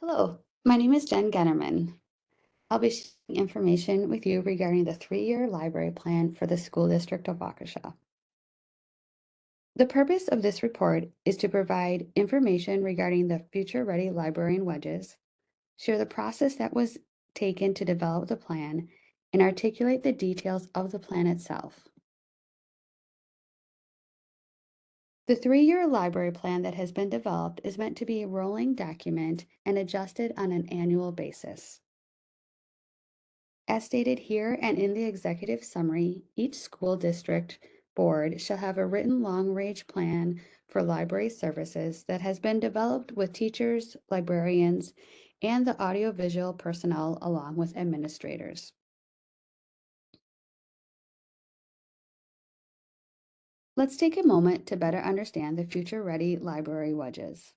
Hello, my name is Jen Gennerman. I'll be sharing information with you regarding the three-year library plan for the school district of Waukesha. The purpose of this report is to provide information regarding the future-ready library and wedges, share the process that was taken to develop the plan, and articulate the details of the plan itself. The three-year library plan that has been developed is meant to be a rolling document and adjusted on an annual basis. As stated here and in the executive summary, each school district board shall have a written long-range plan for library services that has been developed with teachers, librarians, and the audiovisual personnel along with administrators. Let's take a moment to better understand the future-ready library wedges.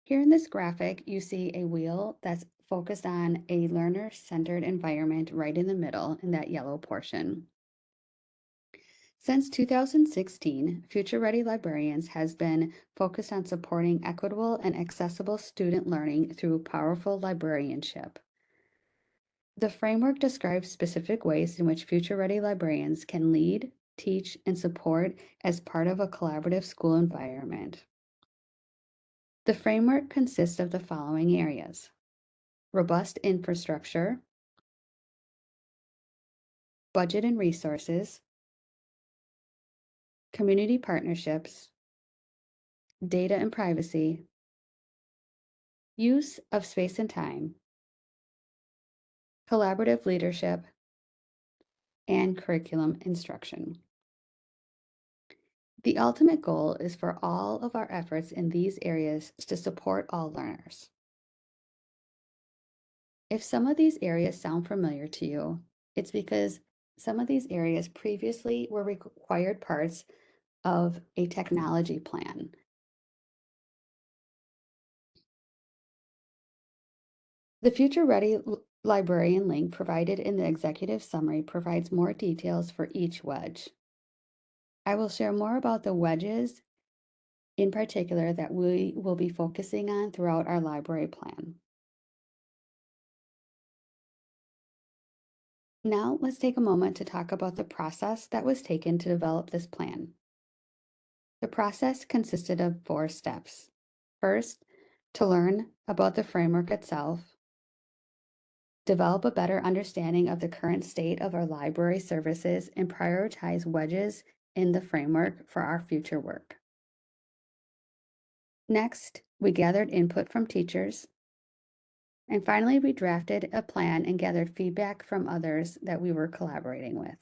Here in this graphic, you see a wheel that's focused on a learner-centered environment right in the middle in that yellow portion. Since 2016, Future Ready Librarians has been focused on supporting equitable and accessible student learning through powerful librarianship. The framework describes specific ways in which Future Ready Librarians can lead, teach, and support as part of a collaborative school environment. The framework consists of the following areas: robust infrastructure, budget and resources, community partnerships, data and privacy, use of space and time, collaborative leadership, and curriculum instruction. The ultimate goal is for all of our efforts in these areas to support all learners. If some of these areas sound familiar to you, it's because some of these areas previously were required parts of a technology plan. The Future Ready Librarian link provided in the executive summary provides more details for each wedge. I will share more about the wedges in particular that we will be focusing on throughout our library plan. Now let's take a moment to talk about the process that was taken to develop this plan. The process consisted of 4 steps. First, to learn about the framework itself, develop a better understanding of the current state of our library services, and prioritize wedges in the framework for our future work. Next, we gathered input from teachers. And finally, we drafted a plan and gathered feedback from others that we were collaborating with.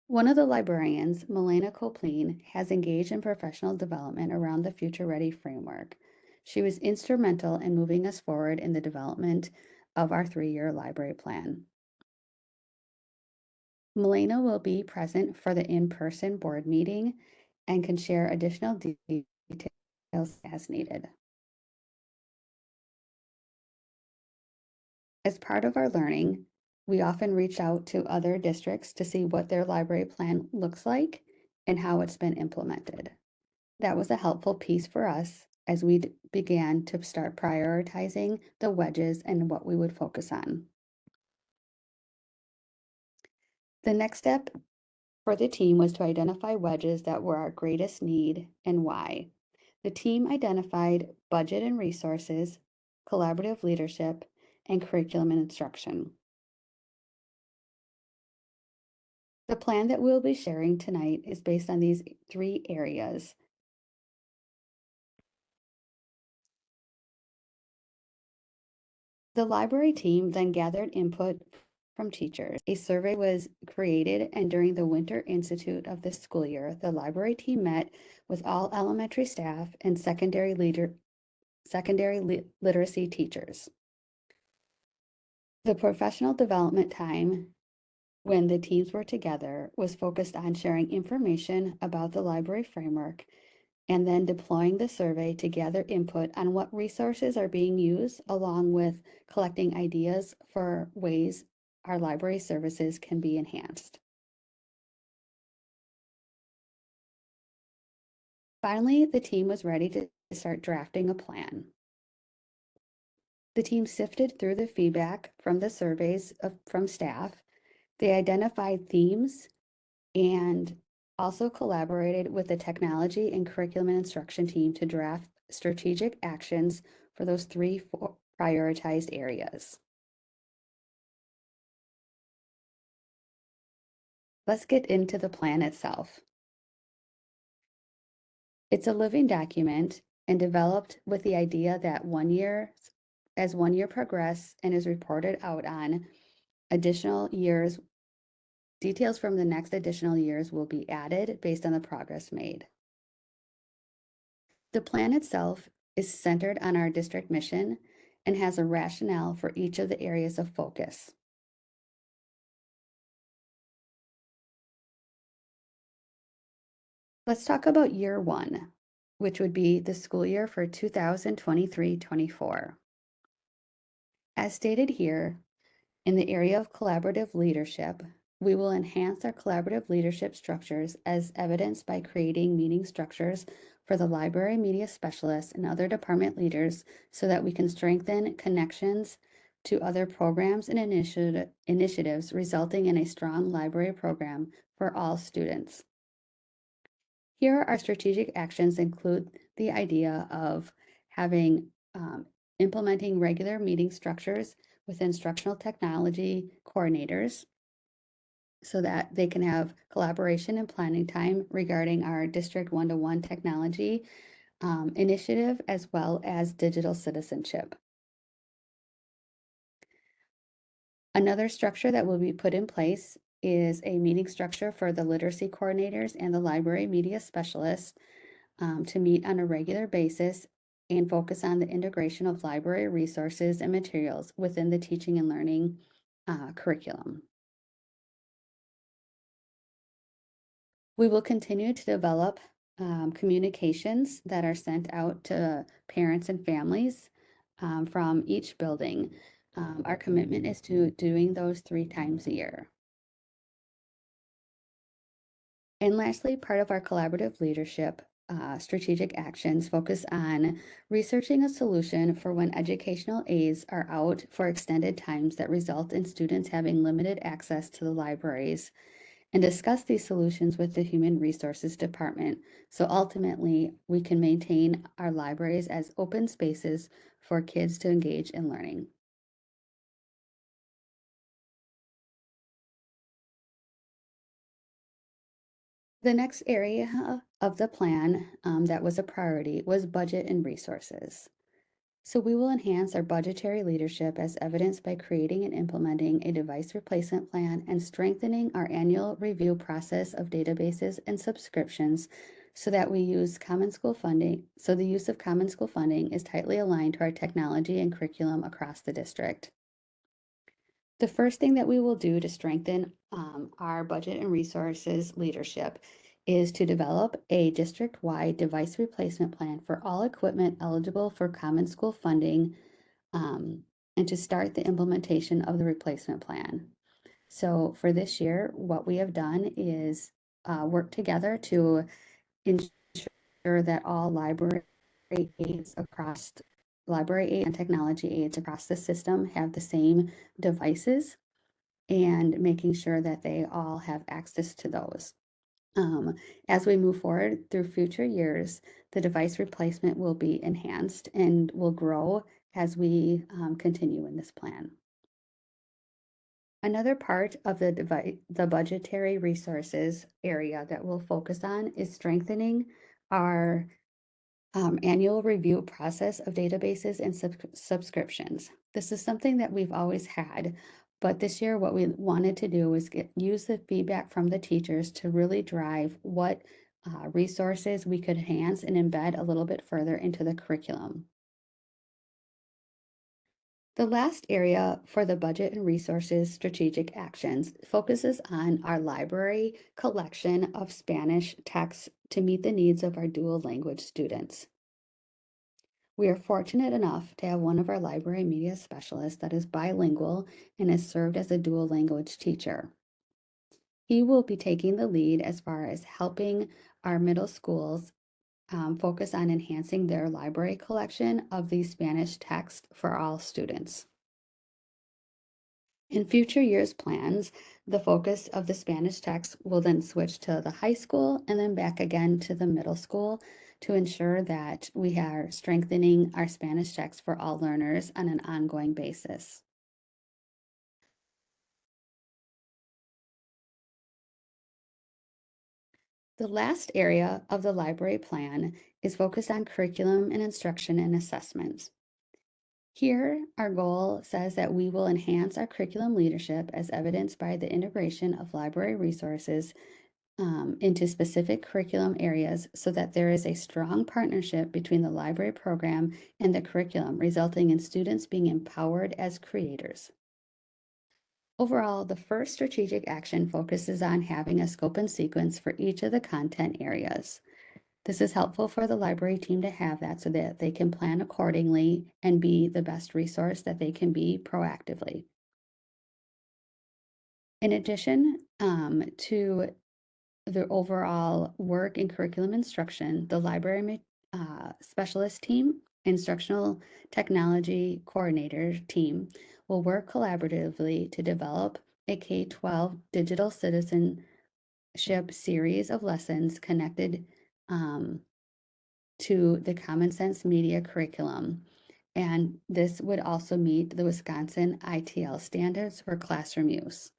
One of the librarians, Milena Copleen, has engaged in professional development around the Future Ready framework. She was instrumental in moving us forward in the development of our three-year library plan. Milena will be present for the in-person board meeting and can share additional details as needed. As part of our learning, we often reach out to other districts to see what their library plan looks like and how it's been implemented. That was a helpful piece for us as we began to start prioritizing the wedges and what we would focus on. The next step for the team was to identify wedges that were our greatest need and why. The team identified budget and resources, collaborative leadership, and curriculum and instruction. The plan that we'll be sharing tonight is based on these 3 areas. The library team then gathered input from teachers. A survey was created, and during the Winter Institute of this school year, the library team met with all elementary staff and secondary literacy teachers. The professional development time when the teams were together was focused on sharing information about the library framework and then deploying the survey to gather input on what resources are being used, along with collecting ideas for ways our library services can be enhanced. Finally, the team was ready to start drafting a plan. The team sifted through the feedback from the surveys from staff. They identified themes and also collaborated with the technology and curriculum and instruction team to draft strategic actions for those three prioritized areas. Let's get into the plan itself. It's a living document and developed with the idea that as 1 year progresses and is reported out on, additional years, details from the next additional years will be added based on the progress made. The plan itself is centered on our district mission and has a rationale for each of the areas of focus. Let's talk about year one, which would be the school year for 2023-24. As stated here, in the area of collaborative leadership, we will enhance our collaborative leadership structures as evidenced by creating meeting structures for the library media specialists and other department leaders so that we can strengthen connections to other programs and initiatives, resulting in a strong library program for all students. Here, our strategic actions include the idea of implementing regular meeting structures with instructional technology coordinators so that they can have collaboration and planning time regarding our district one-to-one technology initiative, as well as digital citizenship. Another structure that will be put in place is a meeting structure for the literacy coordinators and the library media specialists to meet on a regular basis and focus on the integration of library resources and materials within the teaching and learning curriculum. We will continue to develop communications that are sent out to parents and families from each building. Our commitment is to doing those 3 times a year. And lastly, part of our collaborative leadership strategic actions focus on researching a solution for when educational aides are out for extended times that result in students having limited access to the libraries, and discuss these solutions with the Human Resources Department. So ultimately, we can maintain our libraries as open spaces for kids to engage in learning. The next area of the plan that was a priority was budget and resources. So we will enhance our budgetary leadership as evidenced by creating and implementing a device replacement plan and strengthening our annual review process of databases and subscriptions so that we use common school funding. So the use of common school funding is tightly aligned to our technology and curriculum across the district. The first thing that we will do to strengthen our budget and resources leadership is to develop a district-wide device replacement plan for all equipment eligible for common school funding and to start the implementation of the replacement plan. So for this year, what we have done is work together to ensure that all library aid and technology aids across the system have the same devices and making sure that they all have access to those. As we move forward through future years, the device replacement will be enhanced and will grow as we continue in this plan. Another part of the budgetary resources area that we'll focus on is strengthening our annual review process of databases and subscriptions. This is something that we've always had, but this year what we wanted to do was use the feedback from the teachers to really drive what resources we could enhance and embed a little bit further into the curriculum. The last area for the budget and resources strategic actions focuses on our library collection of Spanish texts to meet the needs of our dual language students. We are fortunate enough to have one of our library media specialists that is bilingual and has served as a dual language teacher. He will be taking the lead as far as helping our middle schools focus on enhancing their library collection of the Spanish text for all students. In future years' plans, the focus of the Spanish text will then switch to the high school and then back again to the middle school to ensure that we are strengthening our Spanish text for all learners on an ongoing basis. The last area of the library plan is focused on curriculum and instruction and assessments. Here, our goal says that we will enhance our curriculum leadership as evidenced by the integration of library resources into specific curriculum areas so that there is a strong partnership between the library program and the curriculum, resulting in students being empowered as creators. Overall, the first strategic action focuses on having a scope and sequence for each of the content areas. This is helpful for the library team to have that so that they can plan accordingly and be the best resource that they can be proactively. In addition to the overall work in curriculum instruction, the library specialist team, instructional technology coordinator team will work collaboratively to develop a K-12 digital citizenship series of lessons connected to the Common Sense Media curriculum. And this would also meet the Wisconsin ITL standards for classroom use.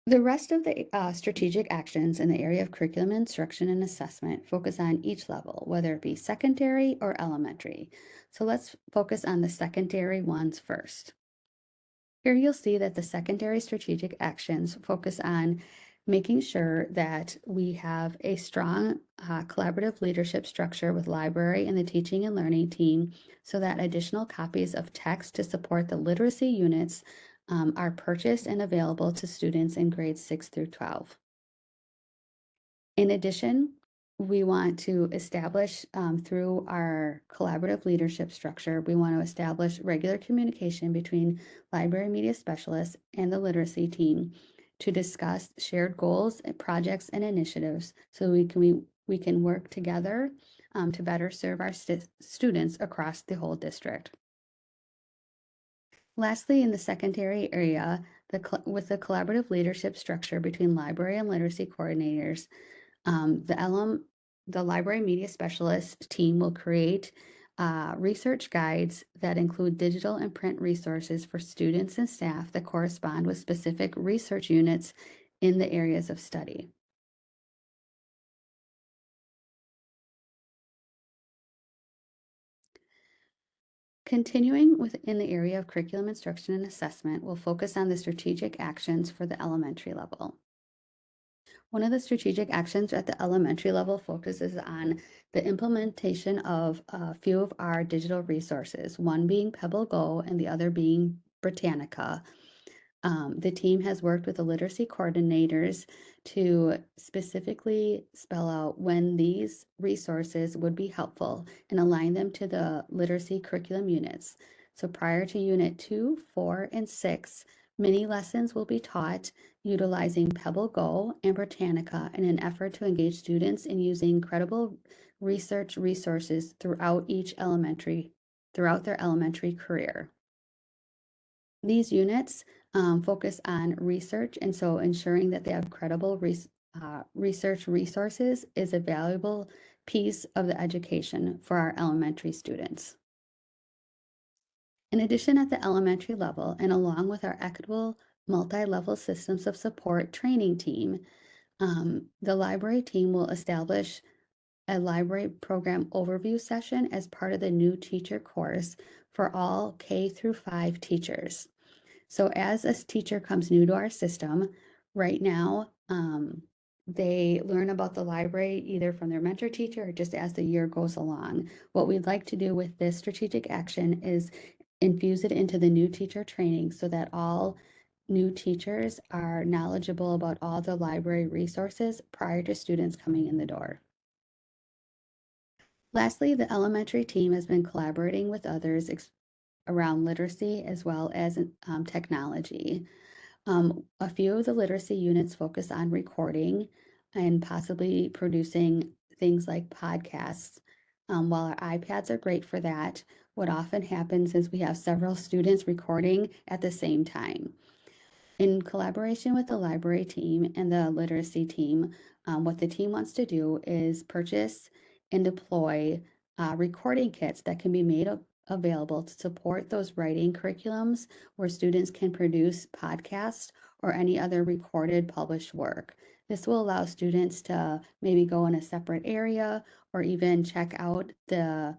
The rest of the strategic actions in the area of curriculum instruction and assessment focus on each level, whether it be secondary or elementary. So let's focus on the secondary ones first. Here you'll see that the secondary strategic actions focus on making sure that we have a strong collaborative leadership structure with library and the teaching and learning team so that additional copies of text to support the literacy units are purchased and available to students in grades 6 through 12. In addition, we want to establish through our collaborative leadership structure, we want to establish regular communication between library media specialists and the literacy team to discuss shared goals, projects, and initiatives so we can work together to better serve our students across the whole district. Lastly, in the secondary area, with the collaborative leadership structure between library and literacy coordinators, the library media specialist team will create research guides that include digital and print resources for students and staff that correspond with specific research units in the areas of study. Continuing within the area of curriculum instruction and assessment, we'll focus on the strategic actions for the elementary level. One of the strategic actions at the elementary level focuses on the implementation of a few of our digital resources, one being Pebble Go and the other being Britannica. The team has worked with the literacy coordinators to specifically spell out when these resources would be helpful and align them to the literacy curriculum units. So prior to Unit 2, 4, and 6, mini lessons will be taught utilizing Pebble Go and Britannica in an effort to engage students in using credible research resources throughout their elementary career. These units focus on research, and so ensuring that they have credible research resources is a valuable piece of the education for our elementary students. In addition, at the elementary level, and along with our equitable multi-level systems of support training team, the library team will establish a library program overview session as part of the new teacher course for all K through 5 teachers. So as a teacher comes new to our system, right now, they learn about the library either from their mentor teacher or just as the year goes along. What we'd like to do with this strategic action is infuse it into the new teacher training so that all new teachers are knowledgeable about all the library resources prior to students coming in the door. Lastly, the elementary team has been collaborating with others around literacy as well as technology. A few of the literacy units focus on recording and possibly producing things like podcasts. While our iPads are great for that, what often happens is we have several students recording at the same time. In collaboration with the library team and the literacy team, what the team wants to do is purchase and deploy recording kits that can be made available to support those writing curriculums where students can produce podcasts or any other recorded published work. This will allow students to maybe go in a separate area or even check out the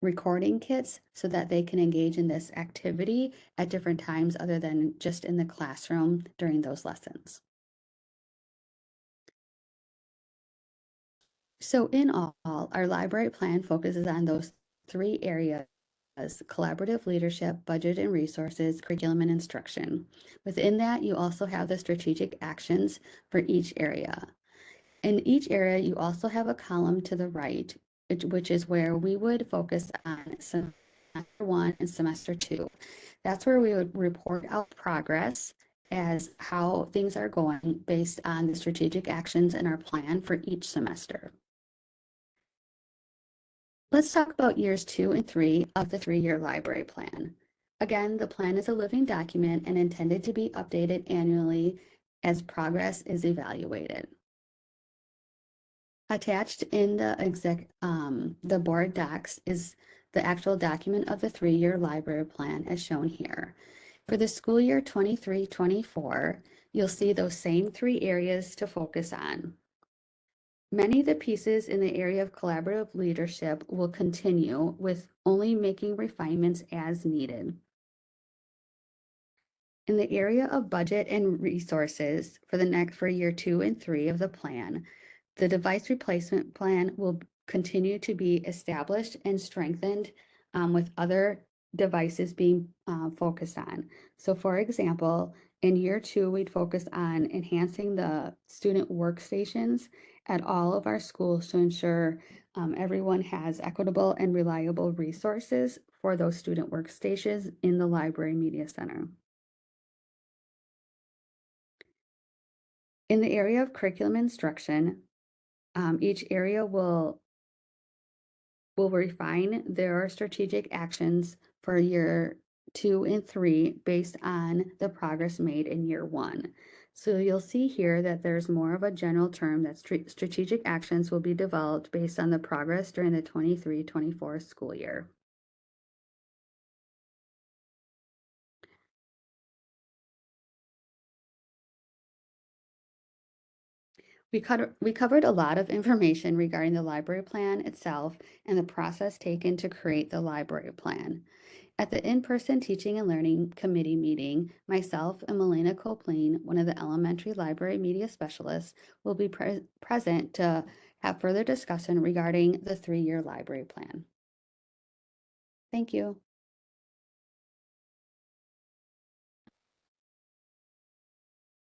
recording kits so that they can engage in this activity at different times other than just in the classroom during those lessons. So in all, our library plan focuses on those three areas: collaborative leadership, budget and resources, curriculum and instruction. Within that, you also have the strategic actions for each area. In each area, you also have a column to the right, which is where we would focus on semester 1 and semester 2. That's where we would report out progress as how things are going based on the strategic actions in our plan for each semester. Let's talk about years 2 and 3 of the 3-year library plan. Again, the plan is a living document and intended to be updated annually as progress is evaluated. Attached in the board docs is the actual document of the 3-year library plan as shown here. For the school year 23-24, you'll see those same 3 areas to focus on. Many of the pieces in the area of collaborative leadership will continue with only making refinements as needed. In the area of budget and resources for year 2 and 3 of the plan, the device replacement plan will continue to be established and strengthened with other devices being focused on. So for example, in year 2, we'd focus on enhancing the student workstations at all of our schools to ensure everyone has equitable and reliable resources for those student workstations in the library media center. In the area of curriculum instruction, each area will refine their strategic actions for year 2 and 3 based on the progress made in year 1. So you'll see here that there's more of a general term that strategic actions will be developed based on the progress during the 23-24 school year. We covered a lot of information regarding the library plan itself and the process taken to create the library plan. At the in-person Teaching and Learning Committee meeting, myself and Melina Copeland, one of the elementary library media specialists, will be present to have further discussion regarding the 3-year library plan. Thank you.